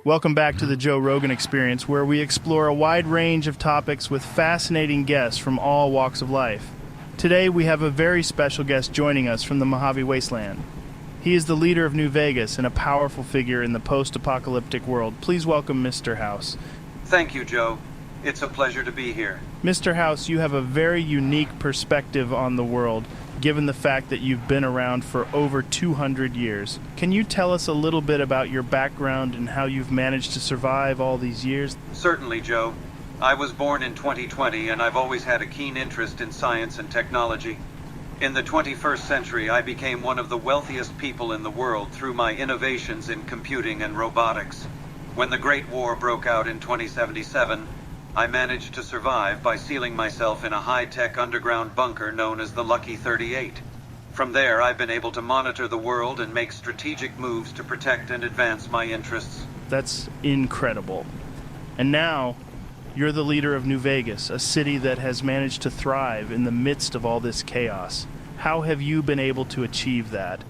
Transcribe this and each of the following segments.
Welcome back to the Joe Rogan Experience, where we explore a wide range of topics with fascinating guests from all walks of life. Today, we have a very special guest joining us from the Mojave Wasteland. He is the leader of New Vegas and a powerful figure in the post-apocalyptic world. Please welcome Mr. House. Thank you, Joe. It's a pleasure to be here. Mr. House, you have a very unique perspective on the world, given the fact that you've been around for over 200 years. Can you tell us a little bit about your background and how you've managed to survive all these years? Certainly, Joe. I was born in 2020, and I've always had a keen interest in science and technology. In the 21st century, I became one of the wealthiest people in the world through my innovations in computing and robotics. When the Great War broke out in 2077, I managed to survive by sealing myself in a high-tech underground bunker known as the Lucky 38. From there, I've been able to monitor the world and make strategic moves to protect and advance my interests. That's incredible. And now, you're the leader of New Vegas, a city that has managed to thrive in the midst of all this chaos. How have you been able to achieve that?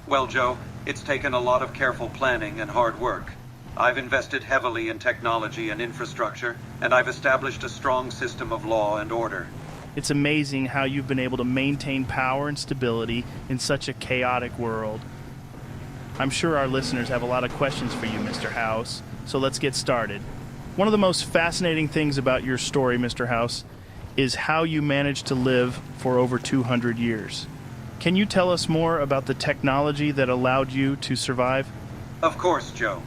Well, Joe, it's taken a lot of careful planning and hard work. I've invested heavily in technology and infrastructure, and I've established a strong system of law and order. It's amazing how you've been able to maintain power and stability in such a chaotic world. I'm sure our listeners have a lot of questions for you, Mr. House, so let's get started. One of the most fascinating things about your story, Mr. House, is how you managed to live for over 200 years. Can you tell us more about the technology that allowed you to survive? Of course, Joe.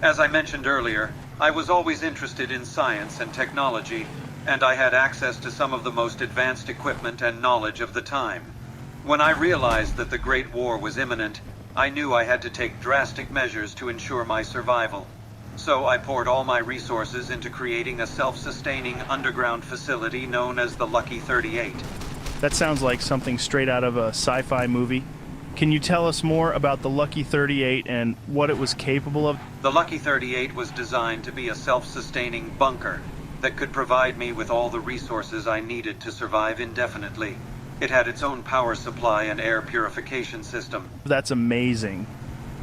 As I mentioned earlier, I was always interested in science and technology, and I had access to some of the most advanced equipment and knowledge of the time. When I realized that the Great War was imminent, I knew I had to take drastic measures to ensure my survival. So I poured all my resources into creating a self-sustaining underground facility known as the Lucky 38. That sounds like something straight out of a sci-fi movie. Can you tell us more about the Lucky 38 and what it was capable of? The Lucky 38 was designed to be a self-sustaining bunker that could provide me with all the resources I needed to survive indefinitely. It had its own power supply and air purification system. That's amazing.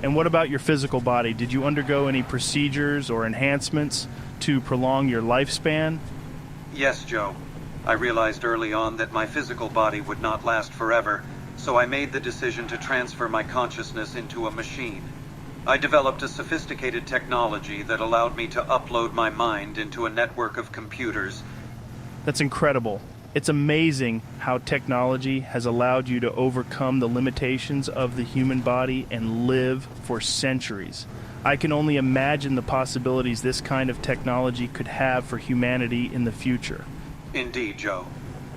And what about your physical body? Did you undergo any procedures or enhancements to prolong your lifespan? Yes, Joe. I realized early on that my physical body would not last forever, so I made the decision to transfer my consciousness into a machine. I developed a sophisticated technology that allowed me to upload my mind into a network of computers. That's incredible. It's amazing how technology has allowed you to overcome the limitations of the human body and live for centuries. I can only imagine the possibilities this kind of technology could have for humanity in the future. Indeed, Joe.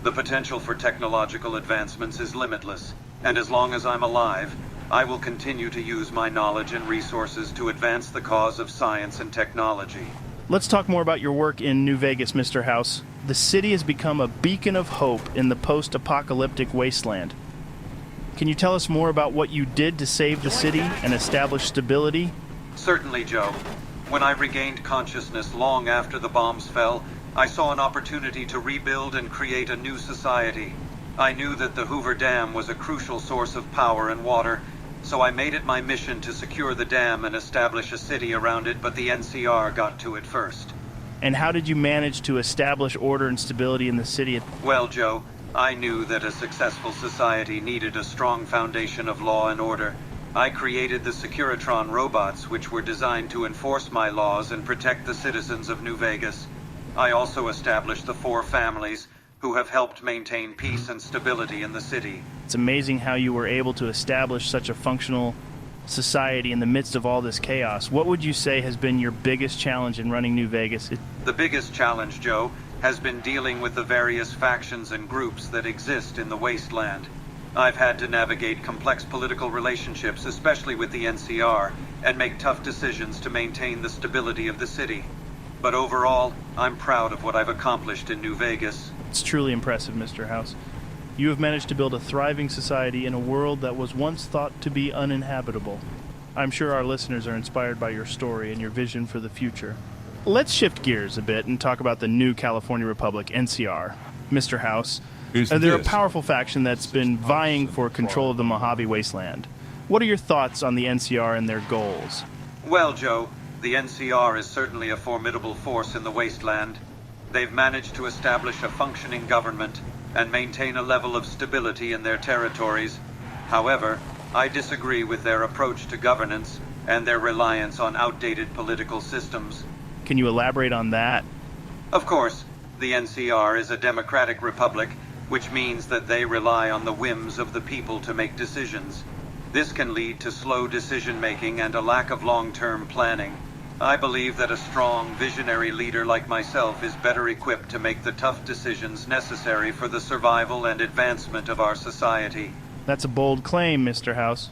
The potential for technological advancements is limitless, and as long as I'm alive, I will continue to use my knowledge and resources to advance the cause of science and technology. Let's talk more about your work in New Vegas, Mr. House. The city has become a beacon of hope in the post-apocalyptic wasteland. Can you tell us more about what you did to save the city and establish stability? Certainly, Joe. When I regained consciousness long after the bombs fell, I saw an opportunity to rebuild and create a new society. I knew that the Hoover Dam was a crucial source of power and water, so I made it my mission to secure the dam and establish a city around it, but the NCR got to it first. And how did you manage to establish order and stability in the city? Well, Joe, I knew that a successful society needed a strong foundation of law and order. I created the Securitron robots, which were designed to enforce my laws and protect the citizens of New Vegas. I also established the 4 families who have helped maintain peace and stability in the city. It's amazing how you were able to establish such a functional society in the midst of all this chaos. What would you say has been your biggest challenge in running New Vegas? The biggest challenge, Joe, has been dealing with the various factions and groups that exist in the wasteland. I've had to navigate complex political relationships, especially with the NCR, and make tough decisions to maintain the stability of the city. But overall, I'm proud of what I've accomplished in New Vegas. It's truly impressive, Mr. House. You have managed to build a thriving society in a world that was once thought to be uninhabitable. I'm sure our listeners are inspired by your story and your vision for the future. Let's shift gears a bit and talk about the new California Republic, NCR. Mr. House, they're a powerful faction that's been vying for control of the Mojave Wasteland. What are your thoughts on the NCR and their goals? Well, Joe, The NCR is certainly a formidable force in the wasteland. They've managed to establish a functioning government and maintain a level of stability in their territories. However, I disagree with their approach to governance and their reliance on outdated political systems. Can you elaborate on that? Of course, the NCR is a democratic republic, which means that they rely on the whims of the people to make decisions. This can lead to slow decision-making and a lack of long-term planning. I believe that a strong, visionary leader like myself is better equipped to make the tough decisions necessary for the survival and advancement of our society. That's a bold claim, Mr. House.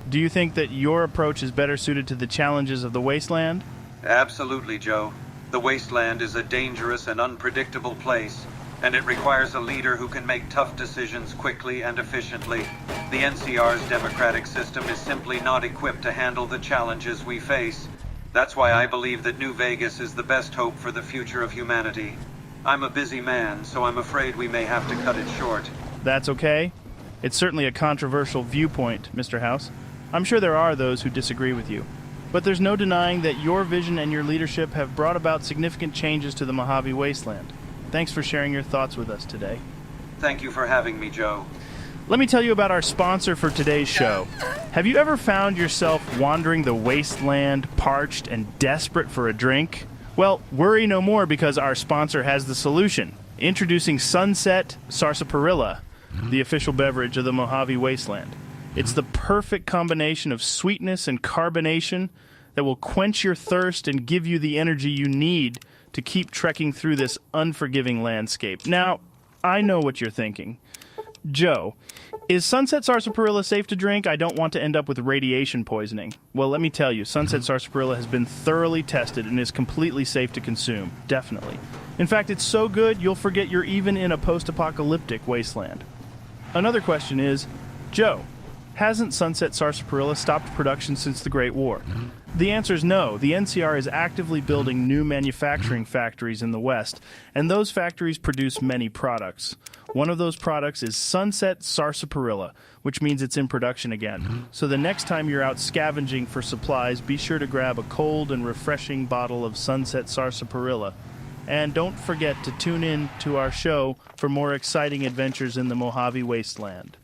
Do you think that your approach is better suited to the challenges of the wasteland? Absolutely, Joe. The wasteland is a dangerous and unpredictable place, and it requires a leader who can make tough decisions quickly and efficiently. The NCR's democratic system is simply not equipped to handle the challenges we face. That's why I believe that New Vegas is the best hope for the future of humanity. I'm a busy man, so I'm afraid we may have to cut it short. That's okay. It's certainly a controversial viewpoint, Mr. House. I'm sure there are those who disagree with you. But there's no denying that your vision and your leadership have brought about significant changes to the Mojave Wasteland. Thanks for sharing your thoughts with us today. Thank you for having me, Joe. Let me tell you about our sponsor for today's show. Have you ever found yourself wandering the wasteland, parched and desperate for a drink? Well, worry no more because our sponsor has the solution. Introducing Sunset Sarsaparilla, the official beverage of the Mojave Wasteland. It's the perfect combination of sweetness and carbonation that will quench your thirst and give you the energy you need to keep trekking through this unforgiving landscape. Now, I know what you're thinking. Joe, is Sunset Sarsaparilla safe to drink? I don't want to end up with radiation poisoning. Well, let me tell you, Sunset Sarsaparilla has been thoroughly tested and is completely safe to consume. Definitely. In fact, it's so good, you'll forget you're even in a post-apocalyptic wasteland. Another question is, Joe, hasn't Sunset Sarsaparilla stopped production since the Great War? The answer is no. The NCR is actively building new manufacturing factories in the West, and those factories produce many products. One of those products is Sunset Sarsaparilla, which means it's in production again. So the next time you're out scavenging for supplies, be sure to grab a cold and refreshing bottle of Sunset Sarsaparilla. And don't forget to tune in to our show for more exciting adventures in the Mojave Wasteland.